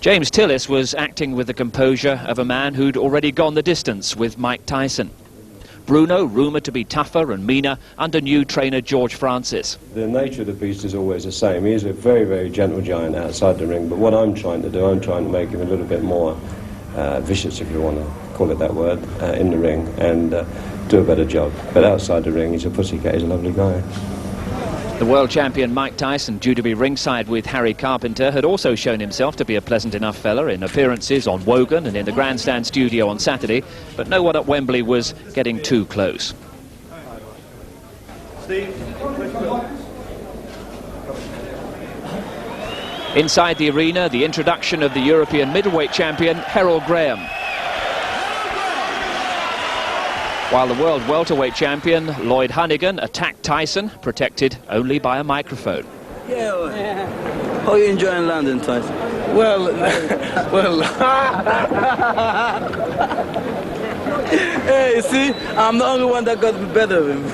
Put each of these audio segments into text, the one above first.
James Tillis was acting with the composure of a man who'd already gone the distance with Mike Tyson. Bruno, rumoured to be tougher and meaner under new trainer George Francis. The nature of the beast is always the same. He's a very, very gentle giant outside the ring, but what I'm trying to do, I'm trying to make him a little bit more vicious, if you want to call it that word, in the ring, and do a better job. But outside the ring, he's a pussycat, he's a lovely guy. The world champion Mike Tyson, due to be ringside with Harry Carpenter, had also shown himself to be a pleasant enough fella in appearances on Wogan and in the Grandstand studio on Saturday, but no one at Wembley was getting too close. Inside the arena, the introduction of the European middleweight champion Harold Graham. While the world welterweight champion Lloyd Honeyghan attacked Tyson, protected only by a microphone. Yeah. How are you enjoying London, Tyson? Well, Hey, you see, I'm the only one that got the better of him.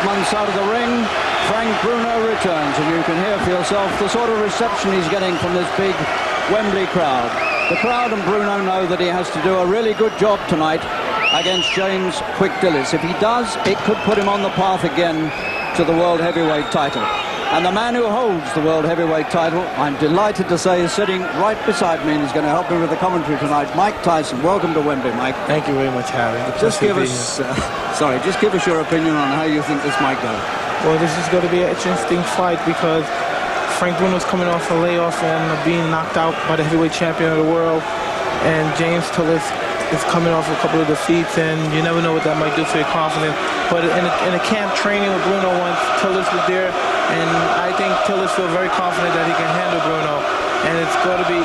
Months out of the ring, Bruno returns, and you can hear for yourself the sort of reception he's getting from this big Wembley crowd. The crowd and Bruno know that he has to do a really good job tonight against James "Quick" Tillis. If he does, it could put him on the path again to the world heavyweight title. And the man who holds the world heavyweight title, I'm delighted to say, is sitting right beside me, and he's going to help me with the commentary tonight. Mike Tyson, welcome to Wembley, Mike. thank you very much, Harry. Just give us, just give us your opinion on how you think this might go. Well, this is going to be an interesting fight because Bruno's coming off a layoff and being knocked out by the heavyweight champion of the world, and James Tillis is coming off a couple of defeats, and you never know what that might do for your confidence. But in a camp training with Bruno once, Tillis was there, and I think Tillis feels very confident that he can handle Bruno. And it's going to be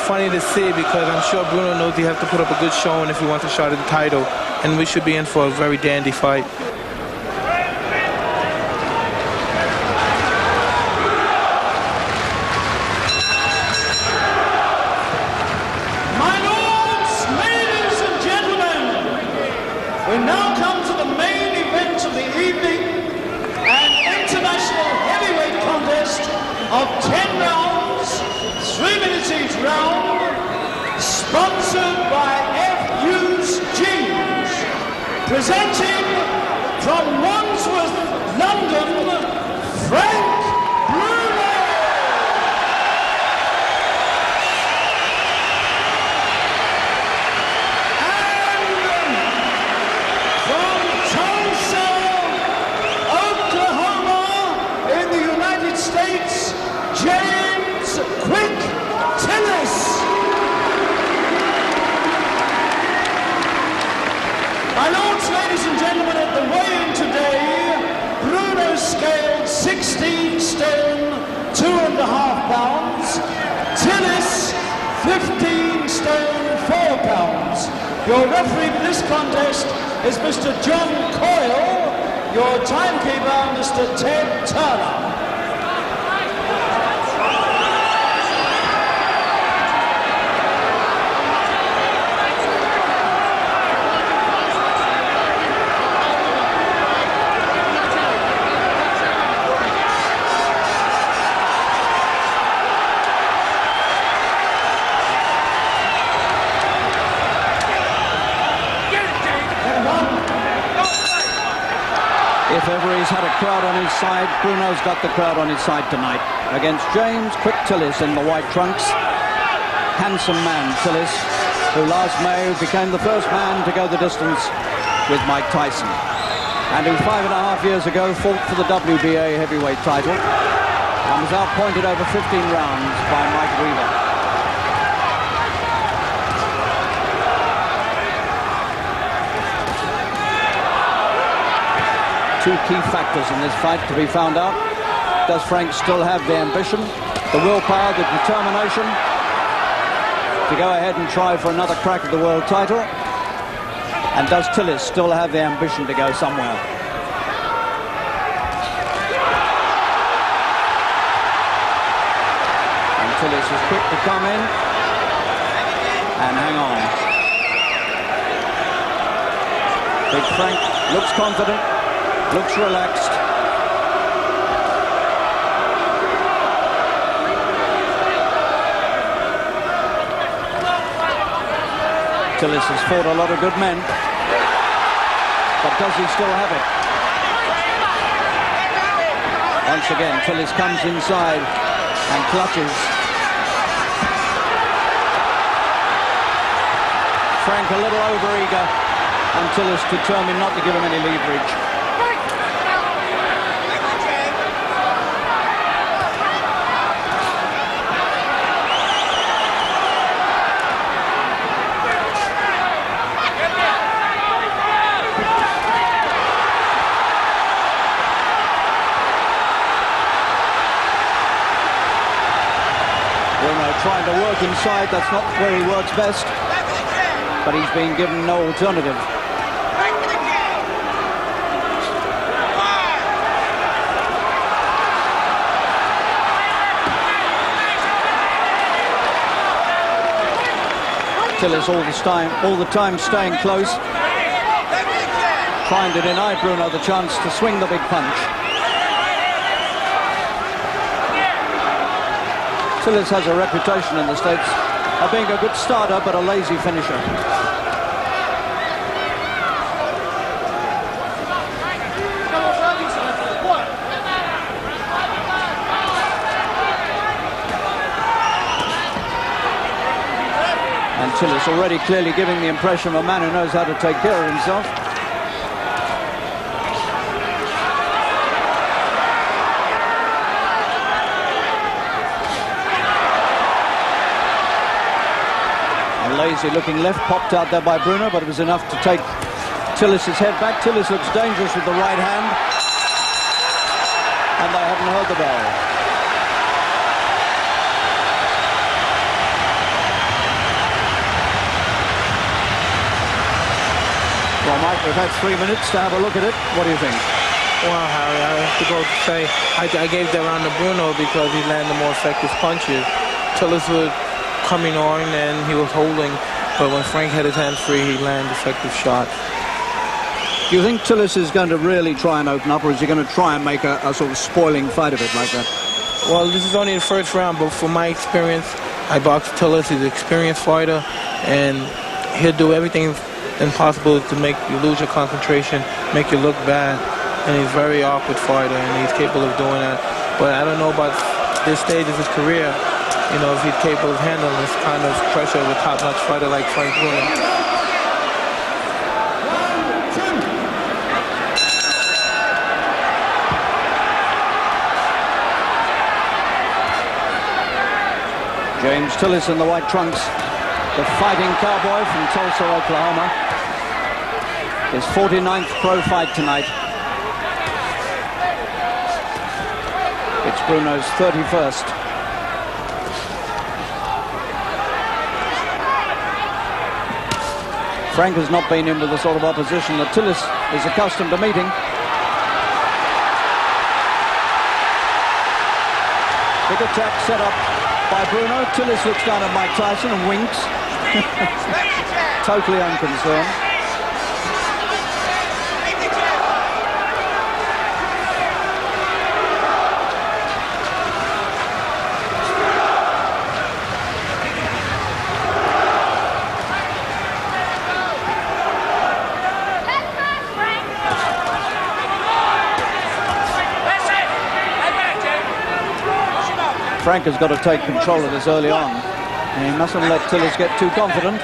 funny to see because I'm sure Bruno knows he has to put up a good showing if he wants a shot at the title, and we should be in for a very dandy fight. We now come to the main event of the evening, an international heavyweight contest of 10 rounds, 3 minutes each round, sponsored by FU's Jeans, presenting from Wandsworth, London, Bruno. States, James "Quick" Tillis. My lords, ladies and gentlemen, at the weigh-in today, Bruno scaled 16 stone, 2.5 pounds. Tillis, 15 stone, 4 pounds. Your referee for this contest is Mr. John Coyle. Your timekeeper, Mr. Ted Turner. If ever he's had a crowd on his side, Bruno's got the crowd on his side tonight against James "Quick" Tillis in the white trunks. Handsome man, Tillis, who last May became the first man to go the distance with Mike Tyson, and who 5.5 years ago fought for the WBA heavyweight title and was outpointed over 15 rounds by Mike Weaver. two key factors in this fight to be found out. Does Frank still have the ambition, the willpower, the determination to go ahead and try for another crack at the world title? And does Tillis still have the ambition to go somewhere? And Tillis is quick to come in and hang on. Big Frank looks confident, looks relaxed. Tillis has fought a lot of good men, but does he still have it? Once again, Tillis comes inside and clutches. Frank a little over-eager, and Tillis determined not to give him any leverage. Trying to work inside, that's not where he works best, but he's been given no alternative. Tillis all the time staying close, trying to deny Bruno the chance to swing the big punch. Tillis has a reputation in the States of being a good starter but a lazy finisher. And Tillis already clearly giving the impression of a man who knows how to take care of himself. Lazy looking left, popped out there by Bruno, but it was enough to take Tillis' head back. Tillis looks dangerous with the right hand, and they haven't heard the bell. Well, Mike, we've had 3 minutes to have a look at it. What do you think? Well, Harry, I have to go to say I gave that round to Bruno because he landed more effective punches. Tillis was coming on and he was holding, but when Frank had his hands free, he landed effective shots. Do you think Tillis is going to really try and open up, or is he going to try and make a sort of spoiling fight of it like that? Well, this is only the first round, but from my experience, I boxed Tillis. He's an experienced fighter, and he'll do everything impossible to make you lose your concentration, make you look bad, and he's a very awkward fighter, and he's capable of doing that. But I don't know about this stage of his career, you know, if he's capable of handling this kind of pressure with a top-notch fighter like Frank Bruno. James Tillis in the white trunks, the fighting cowboy from Tulsa, Oklahoma. His 49th pro fight tonight. It's Bruno's 31st. Frank has not been in with the sort of opposition that Tillis is accustomed to meeting. Big attack set up by Bruno. Tillis looks down at Mike Tyson and winks. Totally unconcerned. Frank has got to take control of this early on. And he mustn't let Tillis get too confident.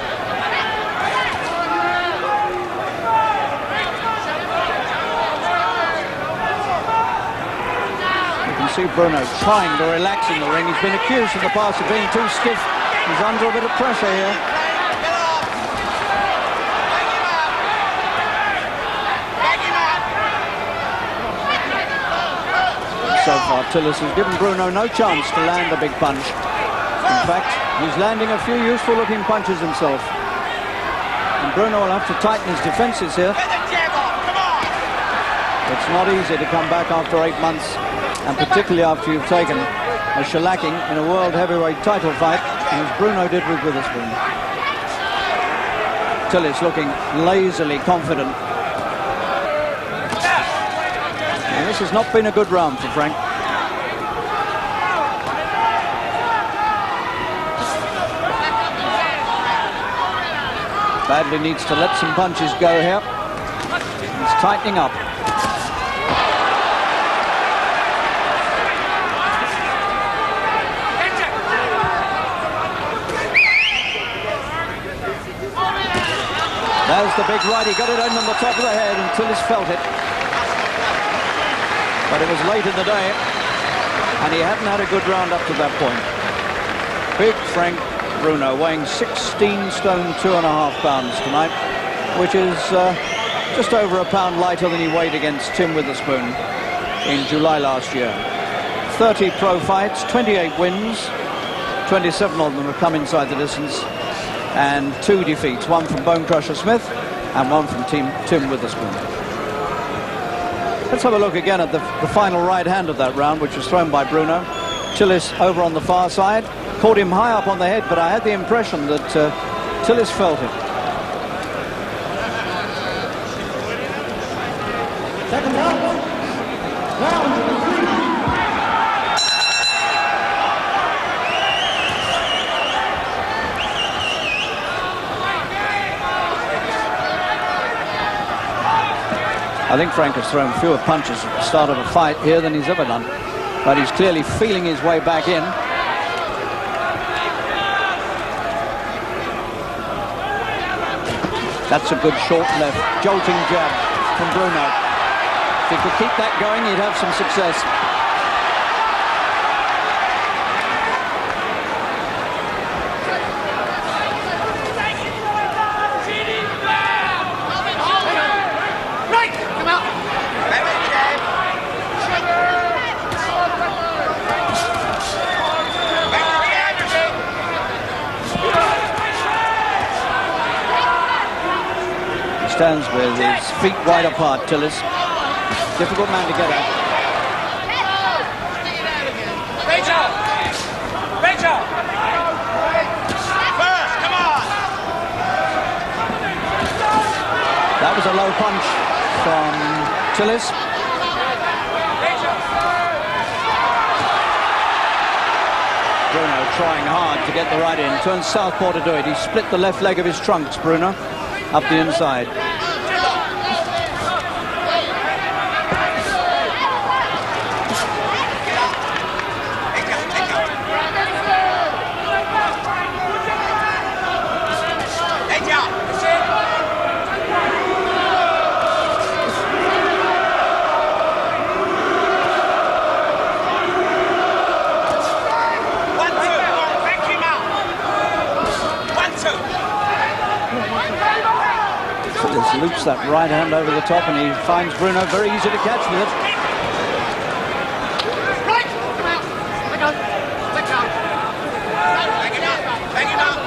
You can see Bruno trying to relax in the ring. He's been accused in the past of being too stiff. He's under a bit of pressure here. so far. Tillis has given Bruno no chance to land a big punch. In fact, he's landing a few useful-looking punches himself. And Bruno will have to tighten his defences here. It's not easy to come back after 8 months, and particularly after you've taken a shellacking in a world heavyweight title fight, as Bruno did with Witherspoon. Tillis looking lazily confident. And this has not been a good round for Frank. Badly needs to let some punches go here. He's tightening up. There's the big right. He got it in on the top of the head, and Tillis felt it. But it was late in the day, and he hadn't had a good round up to that point. Big Frank Bruno, weighing 16 stone 2.5 pounds tonight, which is just over a pound lighter than he weighed against Tim Witherspoon in July last year. 30 pro fights, 28 wins, 27 of them have come inside the distance, and 2 defeats, one from Bone Crusher Smith and one from Tim Witherspoon. Let's have a look again at the final right hand of that round, which was thrown by Bruno. Tillis over on the far side, caught him high up on the head, but I had the impression that Tillis felt it. Second round. Round 3. I think Frank has thrown fewer punches at the start of a fight here than he's ever done, but he's clearly feeling his way back in. That's a good short left, jolting jab from Bruno. If he could keep that going, he'd have some success. Stands with his feet wide apart, Tillis. Difficult man to get at. Rachel! Rachel! First, come on! That was a low punch from Tillis. Bruno trying hard to get the right in. Turns southpaw to do it. He split the left leg of his trunks, Bruno, up the inside. Loops that right hand over the top, and he finds Bruno very easy to catch with it. Right! Come out! Let go! Let go! Bang him out! Bang him out!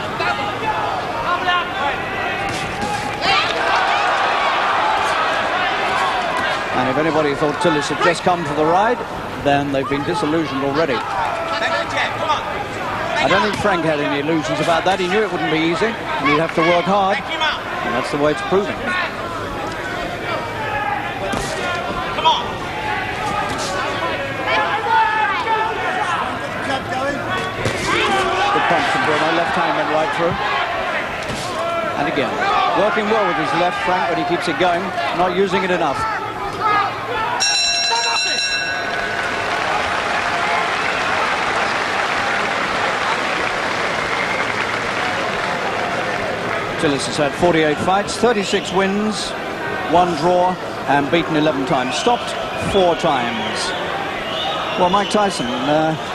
And if anybody thought Tillis had just come for the ride, then they've been disillusioned already. I don't think Frank had any illusions about that. He knew it wouldn't be easy, and he'd have to work hard. And that's the way it's proving. Come on! Good punch from Bruno. Left hand went right through. And again, working well with his left, Frank, but he keeps it going, not using it enough. Tillis has had 48 fights, 36 wins, 1 draw, and beaten 11 times. Stopped 4 times. Well, Mike Tyson,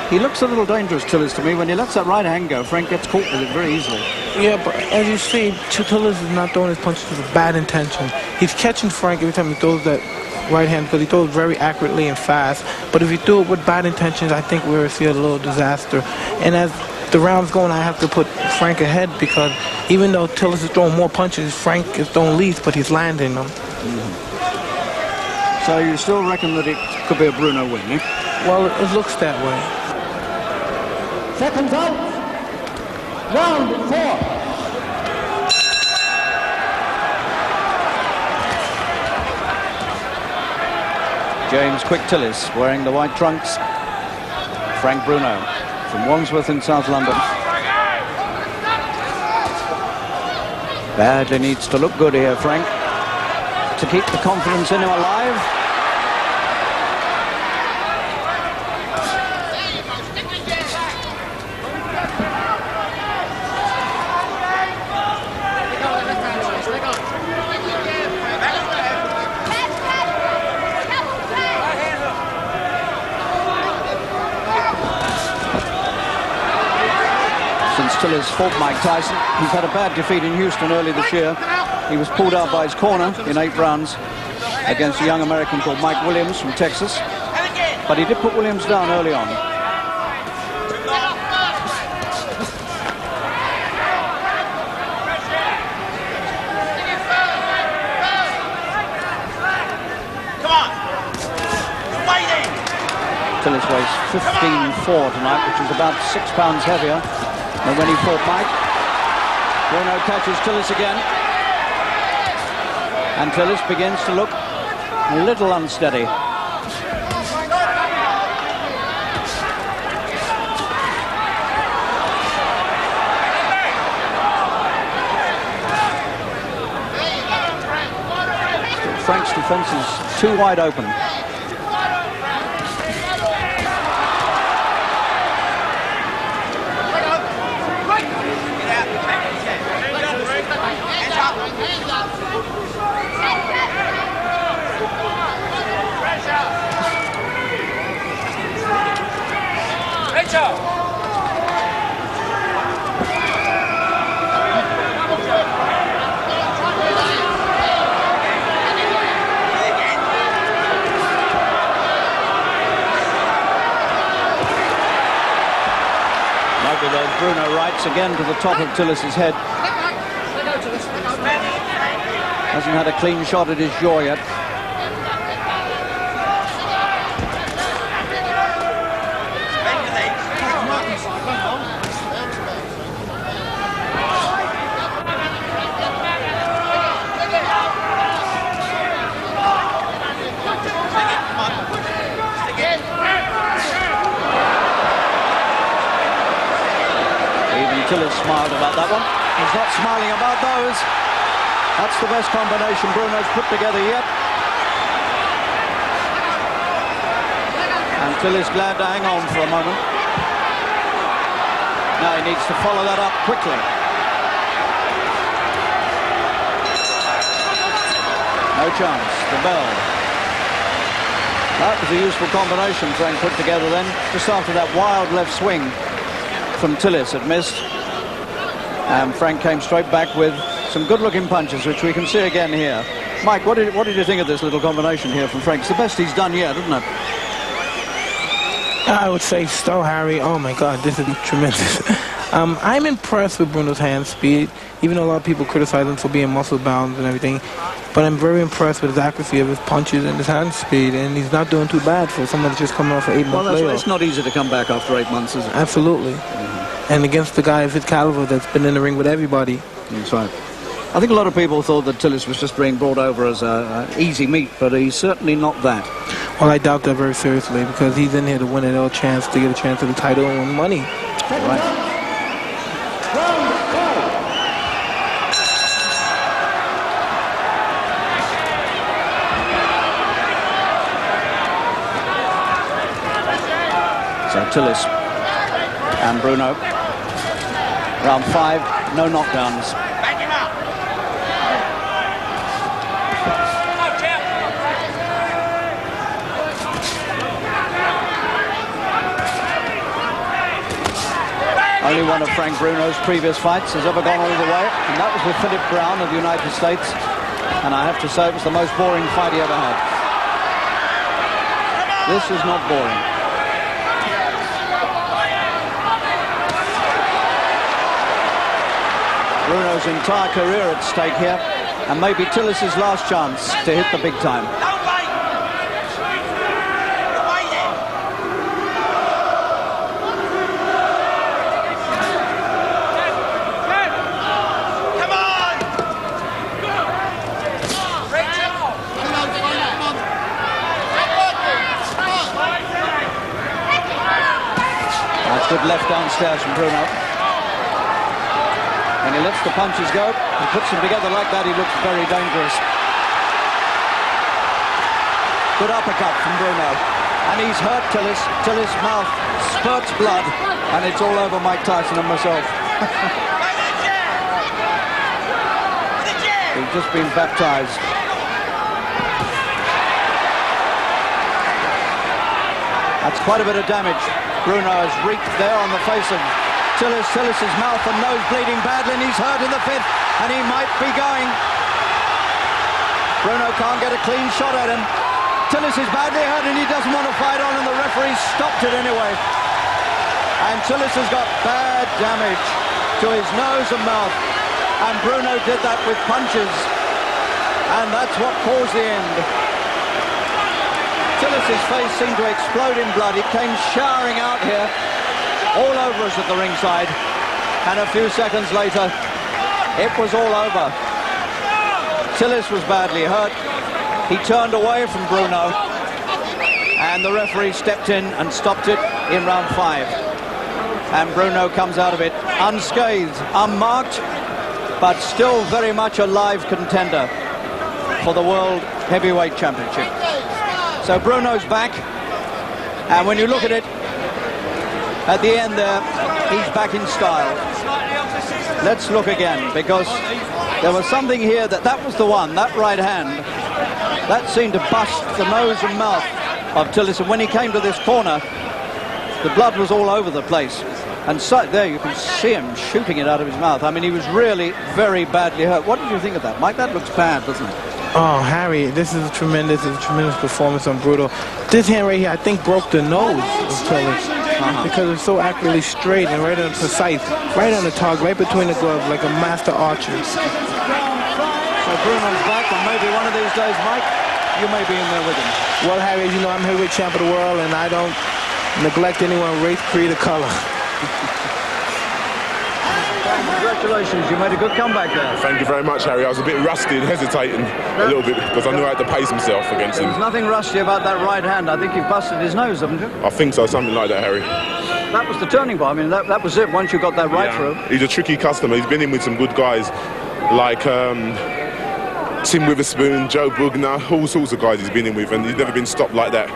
he looks a little dangerous, Tillis, to me. When he lets that right hand go, Frank gets caught with it very easily. Yeah, but as you see, Tillis is not throwing his punches with a bad intention. He's catching Frank every time he throws that right hand because he throws very accurately and fast. But if you threw it with bad intentions, I think we would see a little disaster. And as the round's going, I have to put Frank ahead because even though Tillis is throwing more punches, Frank is throwing least, but he's landing them. So you still reckon that it could be a Bruno win, eh? Well, it looks that way. Seconds out. Round 4. James Quick Tillis wearing the white trunks. Frank Bruno from Wandsworth in South London. Badly needs to look good here, Frank, to keep the confidence in him alive. Since Tillis fought Mike Tyson, he's had a bad defeat in Houston early this year. He was pulled out by his corner in 8 rounds against a young American called Mike Williams from Texas. But he did put Williams down early on. Tillis weighs 15.4 tonight, which is about 6 pounds heavier than when he fought Mike. Bruno catches Tillis again. And Tillis begins to look a little unsteady. Frank's defense is too wide open. Bruno rights again to the top of Tillis's head. Hasn't had a clean shot at his jaw yet. Tillis smiled about that one. He's not smiling about those. That's the best combination Bruno's put together yet. And Tillis glad to hang on for a moment. Now he needs to follow that up quickly. No chance. The bell. That was a useful combination Frank put together then, just after that wild left swing from Tillis had missed. And Frank came straight back with some good-looking punches, which we can see again here. Mike, what did you think of this little combination here from Frank? It's the best he's done yet, isn't it? I would say so, Harry. Oh my God, this is tremendous. I'm impressed with Bruno's hand speed, even though a lot of people criticize him for being muscle-bound and everything. But I'm very impressed with his accuracy of his punches and his hand speed, and he's not doing too bad for someone that's just coming off an 8-month layoff. Well, it's not easy to come back after 8 months, is it? Absolutely. And against the guy of his caliber that's been in the ring with everybody. That's right. I think a lot of people thought that Tillis was just being brought over as easy meat, but he's certainly not that. Well, I doubt that very seriously, because he's in here to win a chance to get a chance at the title and win money. Right. So Tillis and Bruno. Round 5, no knockdowns. Back him up. Only one of Frank Bruno's previous fights has ever gone all the way, and that was with Philip Brown of the United States. And I have to say it was the most boring fight he ever had. This is not boring. Bruno's entire career at stake here, and maybe Tillis' last chance to hit the big time. That's good left downstairs from Bruno. When he lets the punches go, he puts them together like that, he looks very dangerous. Good uppercut from Bruno. And he's hurt Tillis. Tillis' mouth spurts blood, and it's all over Mike Tyson and myself. He's just been baptized. That's quite a bit of damage. Bruno has wreaked there on the face of Tillis. Tillis' mouth and nose bleeding badly, and he's hurt in the fifth, and he might be going. Bruno can't get a clean shot at him. Tillis is badly hurt, and he doesn't want to fight on, and the referee stopped it anyway. And Tillis has got bad damage to his nose and mouth, and Bruno did that with punches, and that's what caused the end. Tillis' face seemed to explode in blood. It came showering out here, all over us at the ringside, and a few seconds later, it was all over. Tillis was badly hurt. He turned away from Bruno, and the referee stepped in and stopped it in round 5. And Bruno comes out of it unscathed, unmarked, but still very much a live contender for the World Heavyweight Championship. So Bruno's back, and when you look at it, at the end there, he's back in style. Let's look again, because there was something here that was the one, that right hand, that seemed to bust the nose and mouth of Tillis, and when he came to this corner, the blood was all over the place. And so there you can see him shooting it out of his mouth. I mean, he was really very badly hurt. What did you think of that, Mike? That looks bad, doesn't it? Oh, Harry, this is a tremendous performance on Bruno. This hand right here, I think, broke the nose of Tillis because it's so accurately straight and right on precise, right on the target, right between the gloves, like a master archer. So Bruno's back, and maybe one of these days, Mike, you may be in there with him. Well, Harry, as you know, I'm heavyweight champ of the world, and I don't neglect anyone, race, creed, or color. Congratulations, you made a good comeback there. Thank you very much, Harry. I was a bit rusty and hesitating a little bit because I knew I had to pace himself against him. There's nothing rusty about that right hand. I think you've busted his nose, haven't you? I think so, something like that, Harry. That was the turning point. I mean, that was it once you got that right through. He's a tricky customer. He's been in with some good guys like Tim Witherspoon, Joe Bugner, all sorts of guys he's been in with, and he's never been stopped like that.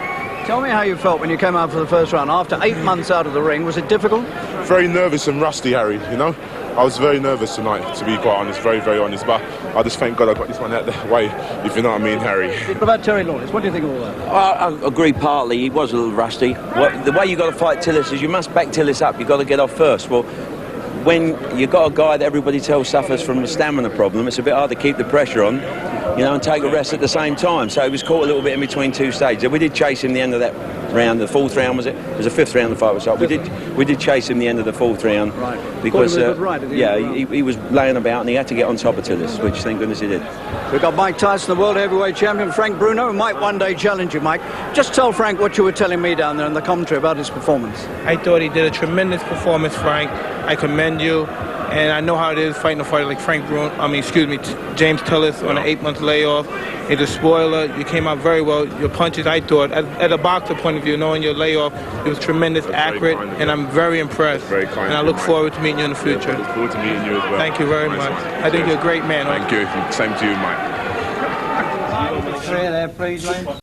Tell me how you felt when you came out for the first round. After 8 months out of the ring, was it difficult? Very nervous and rusty, Harry, you know. I was very nervous tonight, to be quite honest, very, very honest. But I just thank God I got this one out of the way, if you know what I mean, Harry. What about Terry Lawless? What do you think of all that? I agree partly. He was a little rusty. The way you got to fight Tillis is you must back Tillis up. You've got to get off first. Well, when you've got a guy that everybody tells suffers from a stamina problem, it's a bit hard to keep the pressure on, you know, and take a rest at the same time. So he was caught a little bit in between two stages. We did chase him the end of that round, the fourth round, was it? It was the fifth round the fight was up. We did chase him the end of the fourth round. Right. Because he was laying about and he had to get on top of Tillis, which thank goodness he did. We've got Mike Tyson, the world heavyweight champion, Frank Bruno, who might one day challenge you, Mike. Just tell Frank what you were telling me down there in the commentary about his performance. I thought he did a tremendous performance, Frank. I commend you. And I know how it is fighting a fighter like James Tillis on an 8-month layoff. It's a spoiler. You came out very well. Your punches, I thought, at a boxer point of view, knowing your layoff, it was tremendous, accurate, and I'm very impressed. Very kind. And I look forward to meeting you in the future. I look forward to meeting you as well. Thank you very much. I think you're a great man. Thank you. Same to you, Mike. Three there, please, Lane.